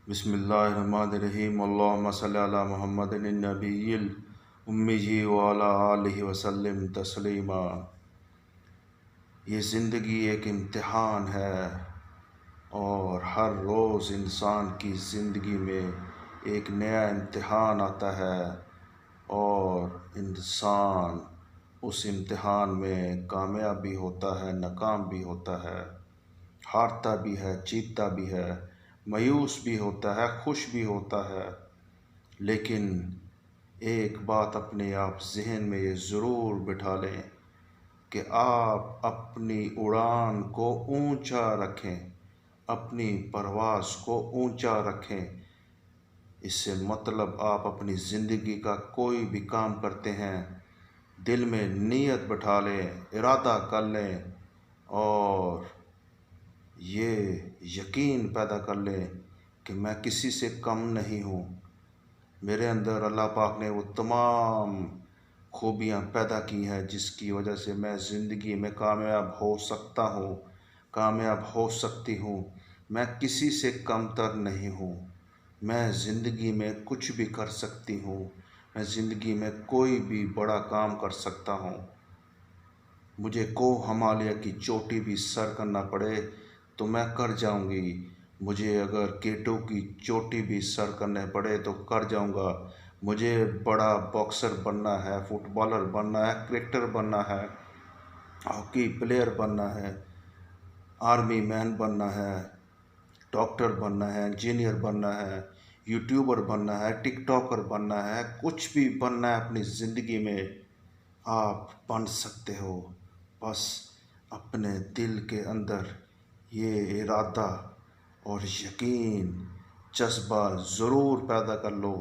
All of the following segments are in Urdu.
بسم اللہ الرحمن الرحیم اللہم صلی علی محمد النبی الامی وعلی آلہ وسلم تسلیما۔ یہ زندگی ایک امتحان ہے اور ہر روز انسان کی زندگی میں ایک نیا امتحان آتا ہے اور انسان اس امتحان میں کامیاب بھی ہوتا ہے، ناکام بھی ہوتا ہے، ہارتا بھی ہے، جیتتا بھی ہے، مایوس بھی ہوتا ہے، خوش بھی ہوتا ہے۔ لیکن ایک بات اپنے آپ ذہن میں یہ ضرور بٹھا لیں کہ آپ اپنی اڑان کو اونچا رکھیں، اپنی پرواز کو اونچا رکھیں۔ اس سے مطلب آپ اپنی زندگی کا کوئی بھی کام کرتے ہیں، دل میں نیت بٹھا لیں، ارادہ کر لیں اور یہ یقین پیدا کر لیں کہ میں کسی سے کم نہیں ہوں۔ میرے اندر اللہ پاک نے وہ تمام خوبیاں پیدا کی ہیں جس کی وجہ سے میں زندگی میں کامیاب ہو سکتا ہوں، کامیاب ہو سکتی ہوں۔ میں کسی سے کم تر نہیں ہوں۔ میں زندگی میں کچھ بھی کر سکتی ہوں۔ میں زندگی میں کوئی بھی بڑا کام کر سکتا ہوں۔ مجھے کوہ ہمالیہ کی چوٹی بھی سر کرنا پڑے تو میں کر جاؤں گی۔ مجھے اگر کیٹو کی چوٹی بھی سر کرنے پڑے تو کر جاؤں گا۔ مجھے بڑا باکسر بننا ہے، فٹ بالر بننا ہے، کرکٹر بننا ہے، ہاکی پلیئر بننا ہے، آرمی مین بننا ہے، ڈاکٹر بننا ہے، انجینئر بننا ہے، یوٹیوبر بننا ہے، ٹک ٹاکر بننا ہے، کچھ بھی بننا ہے اپنی زندگی میں آپ بن سکتے ہو۔ بس اپنے دل کے اندر یہ ارادہ اور یقین، جذبہ ضرور پیدا کر لو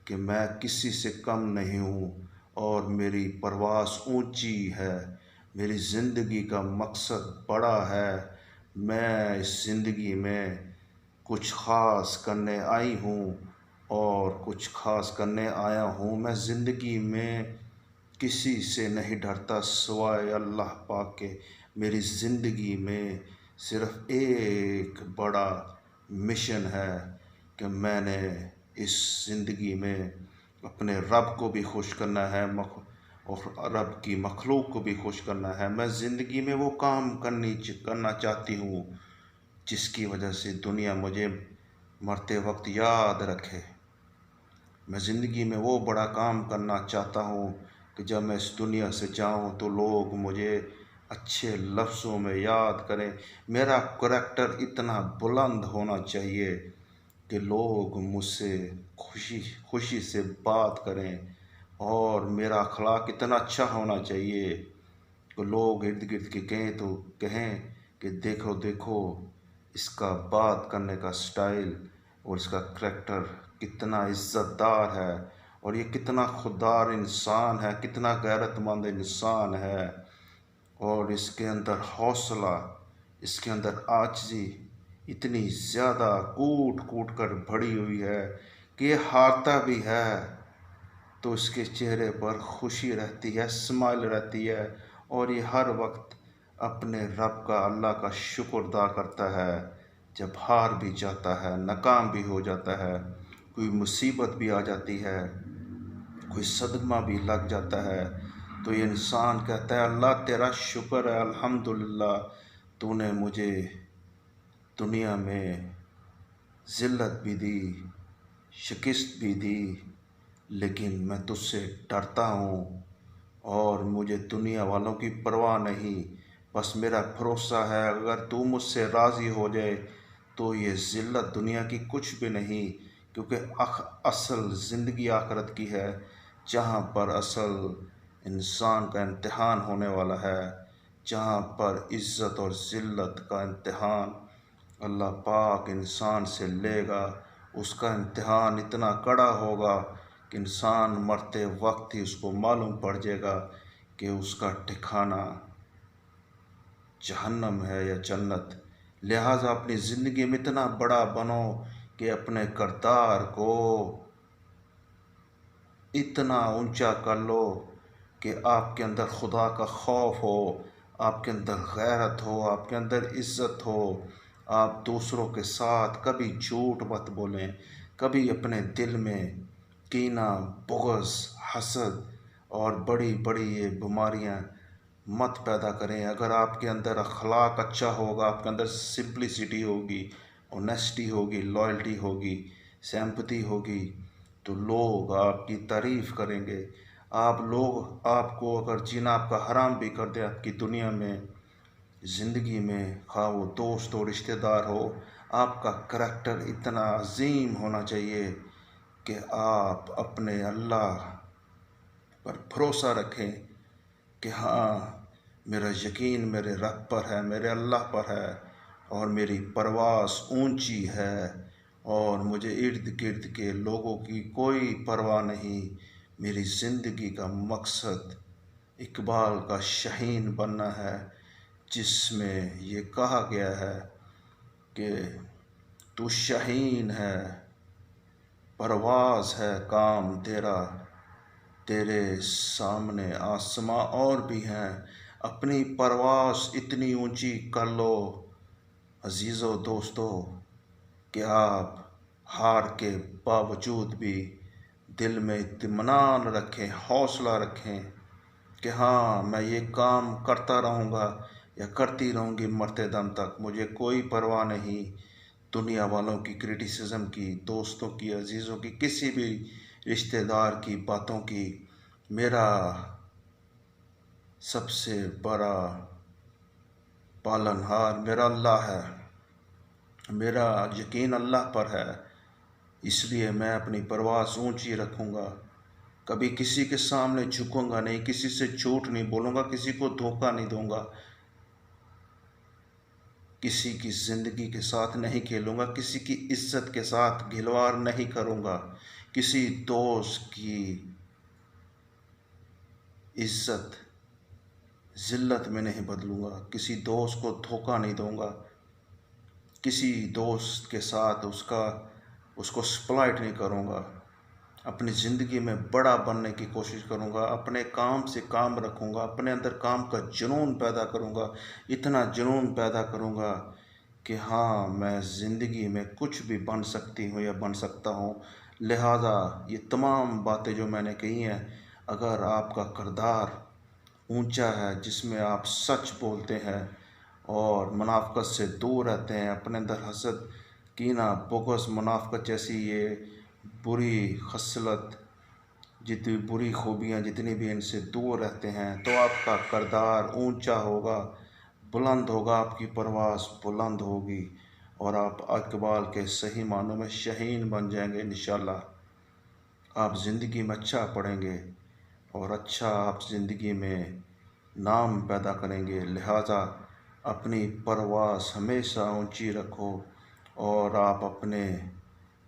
کہ میں کسی سے کم نہیں ہوں اور میری پرواز اونچی ہے، میری زندگی کا مقصد بڑا ہے۔ میں اس زندگی میں کچھ خاص کرنے آئی ہوں اور کچھ خاص کرنے آیا ہوں۔ میں زندگی میں کسی سے نہیں ڈرتا سوائے اللہ پاک کے۔ میری زندگی میں صرف ایک بڑا مشن ہے کہ میں نے اس زندگی میں اپنے رب کو بھی خوش کرنا ہے اور رب کی مخلوق کو بھی خوش کرنا ہے۔ میں زندگی میں وہ کام کرنا چاہتی ہوں جس کی وجہ سے دنیا مجھے مرتے وقت یاد رکھے۔ میں زندگی میں وہ بڑا کام کرنا چاہتا ہوں کہ جب میں اس دنیا سے جاؤں تو لوگ مجھے اچھے لفظوں میں یاد کریں۔ میرا کریکٹر اتنا بلند ہونا چاہیے کہ لوگ مجھ سے خوشی سے بات کریں، اور میرا اخلاق اتنا اچھا ہونا چاہیے کہ لوگ ارد گرد کے کہیں کہ دیکھو دیکھو اس کا بات کرنے کا سٹائل اور اس کا کریکٹر کتنا عزت دار ہے، اور یہ کتنا خوددار انسان ہے، کتنا غیرت مند انسان ہے، اور اس کے اندر حوصلہ، اس کے اندر عاجزی اتنی زیادہ کوٹ کوٹ کر بھری ہوئی ہے کہ یہ ہارتا بھی ہے تو اس کے چہرے پر خوشی رہتی ہے، اسمائل رہتی ہے، اور یہ ہر وقت اپنے رب کا، اللہ کا شکر ادا کرتا ہے۔ جب ہار بھی جاتا ہے، ناکام بھی ہو جاتا ہے، کوئی مصیبت بھی آ جاتی ہے، کوئی صدمہ بھی لگ جاتا ہے، تو یہ انسان کہتا ہے اللہ تیرا شکر ہے، الحمدللہ تو نے مجھے دنیا میں ذلت بھی دی، شکست بھی دی، لیکن میں تجھ سے ڈرتا ہوں اور مجھے دنیا والوں کی پرواہ نہیں۔ بس میرا بھروسہ ہے اگر تو مجھ سے راضی ہو جائے تو یہ ذلت دنیا کی کچھ بھی نہیں، کیونکہ اصل زندگی آخرت کی ہے جہاں پر اصل انسان کا امتحان ہونے والا ہے، جہاں پر عزت اور ذلت کا امتحان اللہ پاک انسان سے لے گا۔ اس کا امتحان اتنا کڑا ہوگا کہ انسان مرتے وقت ہی اس کو معلوم پڑ جائے گا کہ اس کا ٹھکانہ جہنم ہے یا جنت۔ لہٰذا اپنی زندگی میں اتنا بڑا بنو کہ اپنے کردار کو اتنا اونچا کر لو کہ آپ کے اندر خدا کا خوف ہو، آپ کے اندر غیرت ہو، آپ کے اندر عزت ہو، آپ دوسروں کے ساتھ کبھی جھوٹ مت بولیں، کبھی اپنے دل میں کینہ، بغض، حسد اور بڑی بڑی یہ بیماریاں مت پیدا کریں۔ اگر آپ کے اندر اخلاق اچھا ہوگا، آپ کے اندر سمپلسٹی ہوگی، اونیسٹی ہوگی، لائلٹی ہوگی، سیمپتھی ہوگی، تو لوگ آپ کی تعریف کریں گے۔ لوگ آپ کو اگر جینا آپ کا حرام بھی کر دیں آپ کی دنیا میں، زندگی میں، خواہ وہ دوست ہو، رشتہ دار ہو، آپ کا کریکٹر اتنا عظیم ہونا چاہیے کہ آپ اپنے اللہ پر بھروسہ رکھیں کہ ہاں، میرا یقین میرے رب پر ہے، میرے اللہ پر ہے، اور میری پرواز اونچی ہے، اور مجھے ارد گرد کے لوگوں کی کوئی پرواہ نہیں۔ میری زندگی کا مقصد اقبال کا شاہین بننا ہے، جس میں یہ کہا گیا ہے کہ تو شاہین ہے، پرواز ہے کام تیرا، تیرے سامنے آسماں اور بھی ہیں، اپنی پرواز اتنی اونچی کر لو عزیزو دوستو کہ آپ ہار کے باوجود بھی دل میں اطمینان رکھیں، حوصلہ رکھیں کہ ہاں، میں یہ کام کرتا رہوں گا یا کرتی رہوں گی مرتے دم تک، مجھے کوئی پرواہ نہیں دنیا والوں کی، کرٹیسزم کی، دوستوں کی، عزیزوں کی، کسی بھی رشتہ دار کی باتوں کی۔ میرا سب سے بڑا پالنہار میرا اللہ ہے، میرا یقین اللہ پر ہے، اس لیے میں اپنی پرواز اونچی رکھوں گا، کبھی کسی کے سامنے جھکوں گا نہیں، کسی سے جھوٹ نہیں بولوں گا، کسی کو دھوکہ نہیں دوں گا، کسی کی زندگی کے ساتھ نہیں کھیلوں گا، کسی کی عزت کے ساتھ کھلواڑ نہیں کروں گا، کسی دوست کی عزت ذلت میں نہیں بدلوں گا، کسی دوست کو دھوکہ نہیں دوں گا، کسی دوست کے ساتھ اس کو سپلائٹ نہیں کروں گا، اپنی زندگی میں بڑا بننے کی کوشش کروں گا، اپنے کام سے کام رکھوں گا، اپنے اندر کام کا جنون پیدا کروں گا، اتنا جنون پیدا کروں گا کہ ہاں، میں زندگی میں کچھ بھی بن سکتی ہوں یا بن سکتا ہوں۔ لہٰذا یہ تمام باتیں جو میں نے کہی ہیں، اگر آپ کا کردار اونچا ہے، جس میں آپ سچ بولتے ہیں اور منافقت سے دور رہتے ہیں، اپنے اندر حسد، کینہ، بغض، منافقت جیسی یہ بری خصلت، جتنی بری خوبیاں جتنی بھی ان سے دور رہتے ہیں، تو آپ کا کردار اونچا ہوگا، بلند ہوگا، آپ کی پرواز بلند ہوگی، اور آپ اقبال کے صحیح معنوں میں شاہین بن جائیں گے انشاءاللہ۔ آپ زندگی میں اچھا پڑھیں گے اور اچھا آپ زندگی میں نام پیدا کریں گے۔ لہٰذا اپنی پرواز ہمیشہ اونچی رکھو، اور آپ اپنے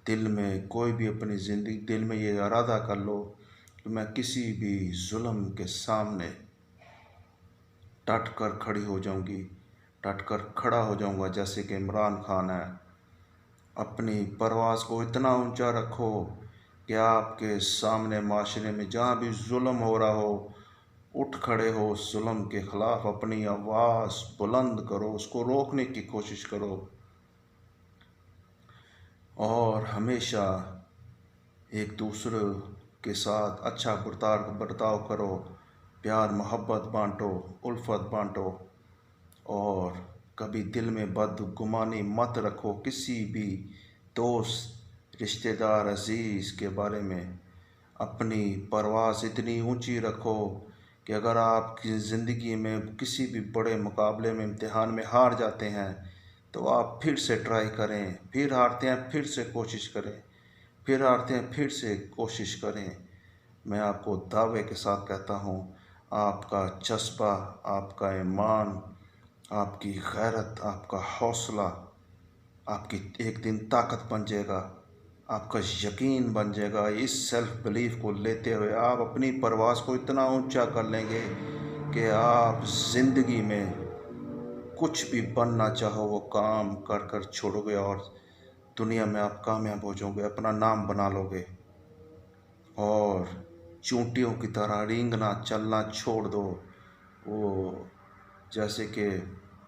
دل میں کوئی بھی اپنی زندگی دل میں یہ ارادہ کر لو کہ میں کسی بھی ظلم کے سامنے ڈٹ کر کھڑی ہو جاؤں گی، ڈٹ کر کھڑا ہو جاؤں گا، جیسے کہ عمران خان ہے۔ اپنی پرواز کو اتنا اونچا رکھو کہ آپ کے سامنے معاشرے میں جہاں بھی ظلم ہو رہا ہو، اٹھ کھڑے ہو، اس ظلم کے خلاف اپنی آواز بلند کرو، اس کو روکنے کی کوشش کرو، اور ہمیشہ ایک دوسرے کے ساتھ اچھا برتاؤ کرو، پیار محبت بانٹو، الفت بانٹو، اور کبھی دل میں بدگمانی مت رکھو کسی بھی دوست، رشتہ دار، عزیز کے بارے میں۔ اپنی پرواز اتنی اونچی رکھو کہ اگر آپ کی زندگی میں کسی بھی بڑے مقابلے میں، امتحان میں ہار جاتے ہیں، تو آپ پھر سے ٹرائی کریں، پھر ہارتے ہیں پھر سے کوشش کریں، پھر ہارتے ہیں پھر سے کوشش کریں۔ میں آپ کو دعوے کے ساتھ کہتا ہوں، آپ کا جذبہ، آپ کا ایمان، آپ کی غیرت، آپ کا حوصلہ، آپ کی ایک دن طاقت بن جائے گا، آپ کا یقین بن جائے گا۔ اس سیلف بلیف کو لیتے ہوئے آپ اپنی پرواز کو اتنا اونچا کر لیں گے کہ آپ زندگی میں کچھ بھی بننا چاہو وہ کام کر کر چھوڑو گے، اور دنیا میں آپ کامیاب ہو جاؤ گے، اپنا نام بنا لو گے، اور چونٹیوں کی طرح رینگنا چلنا چھوڑ دو۔ وہ جیسے کہ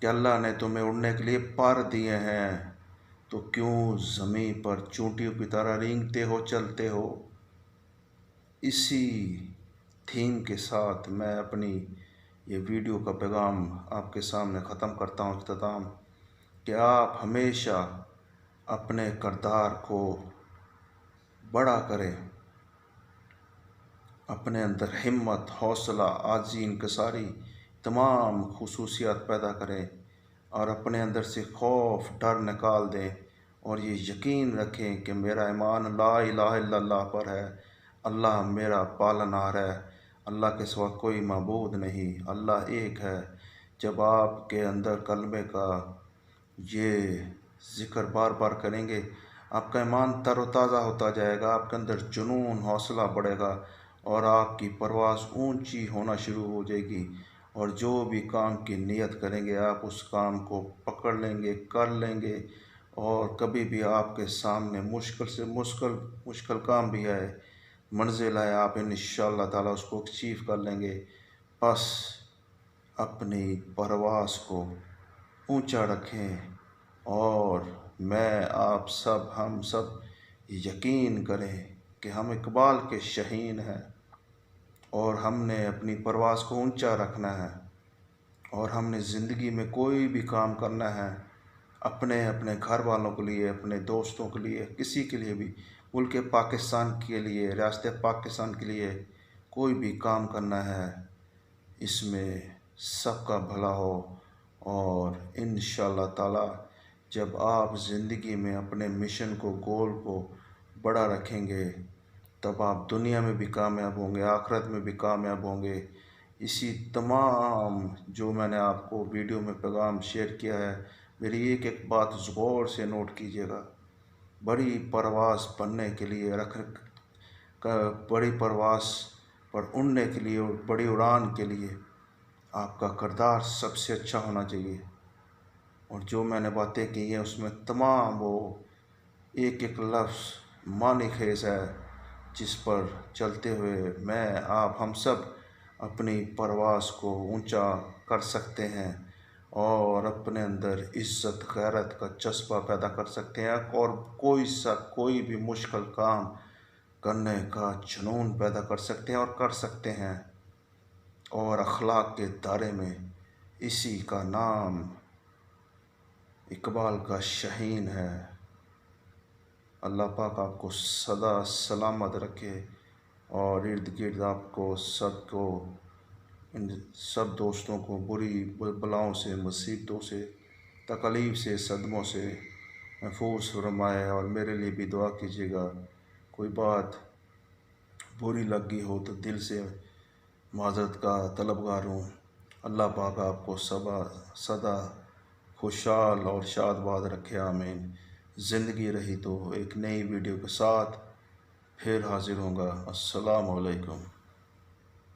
کہ اللہ نے تمہیں اڑنے کے لیے پر دیے ہیں تو کیوں زمین پر چونٹیوں کی طرح رینگتے ہو چلتے ہو۔ اسی تھیم کے ساتھ میں اپنی یہ ویڈیو کا پیغام آپ کے سامنے ختم کرتا ہوں، اختتام، کہ آپ ہمیشہ اپنے کردار کو بڑا کریں، اپنے اندر ہمت، حوصلہ، عاجزی، انکساری تمام خصوصیات پیدا کریں اور اپنے اندر سے خوف، ڈر نکال دیں اور یہ یقین رکھیں کہ میرا ایمان لا الہ الا اللہ پر ہے، اللہ میرا پالنہار ہے، اللہ کے سوا کوئی معبود نہیں، اللہ ایک ہے۔ جب آپ کے اندر کلمے کا یہ ذکر بار بار کریں گے، آپ کا ایمان تر و تازہ ہوتا جائے گا، آپ کے اندر جنون، حوصلہ بڑھے گا اور آپ کی پرواز اونچی ہونا شروع ہو جائے گی، اور جو بھی کام کی نیت کریں گے آپ اس کام کو پکڑ لیں گے، کر لیں گے، اور کبھی بھی آپ کے سامنے مشکل سے مشکل کام بھی آئے، منزل آئے، آپ انشاءاللہ تعالیٰ اس کو اچیو کر لیں گے۔ بس اپنی پرواز کو اونچا رکھیں اور میں آپ سب، ہم سب یقین کریں کہ ہم اقبال کے شہین ہیں اور ہم نے اپنی پرواز کو اونچا رکھنا ہے، اور ہم نے زندگی میں کوئی بھی کام کرنا ہے اپنے گھر والوں کے لیے، اپنے دوستوں کے لیے، کسی کے لیے بھی، ملک پاکستان کے لیے، ریاست پاکستان کے لیے کوئی بھی کام کرنا ہے، اس میں سب کا بھلا ہو، اور انشاءاللہ تعالی جب آپ زندگی میں اپنے مشن کو، گول کو بڑا رکھیں گے، تب آپ دنیا میں بھی کامیاب ہوں گے، آخرت میں بھی کامیاب ہوں گے۔ اسی تمام جو میں نے آپ کو ویڈیو میں پیغام شیئر کیا ہے، میری ایک ایک بات غور سے نوٹ کیجیے گا۔ بڑی پرواز بننے کے لیے، بڑی پرواز پر اڑنے کے لیے، بڑی اڑان کے لیے آپ کا کردار سب سے اچھا ہونا چاہیے، اور جو میں نے باتیں کی ہیں اس میں تمام وہ ایک ایک لفظ معنی خیز ہے، جس پر چلتے ہوئے میں، آپ، ہم سب اپنی پرواز کو اونچا کر سکتے ہیں اور اپنے اندر عزت، غیرت کا جذبہ پیدا کر سکتے ہیں، اور کوئی بھی مشکل کام کرنے کا جنون پیدا کر سکتے ہیں اور کر سکتے ہیں، اور اخلاق کے دائرے میں اسی کا نام اقبال کا شہین ہے۔ اللہ پاک آپ کو سدا سلامت رکھے اور ارد گرد آپ کو سب دوستوں کو بری بلاؤں سے، مصیبتوں سے، تکلیف سے، صدموں سے محفوظ فرمائے، اور میرے لیے بھی دعا کیجیے گا۔ کوئی بات بری لگی ہو تو دل سے معذرت کا طلبگار ہوں۔ اللہ پاک آپ کو سدا خوشحال اور شاد باد رکھے، آمین۔ زندگی رہی تو ایک نئی ویڈیو کے ساتھ پھر حاضر ہوں گا۔ السلام علیکم۔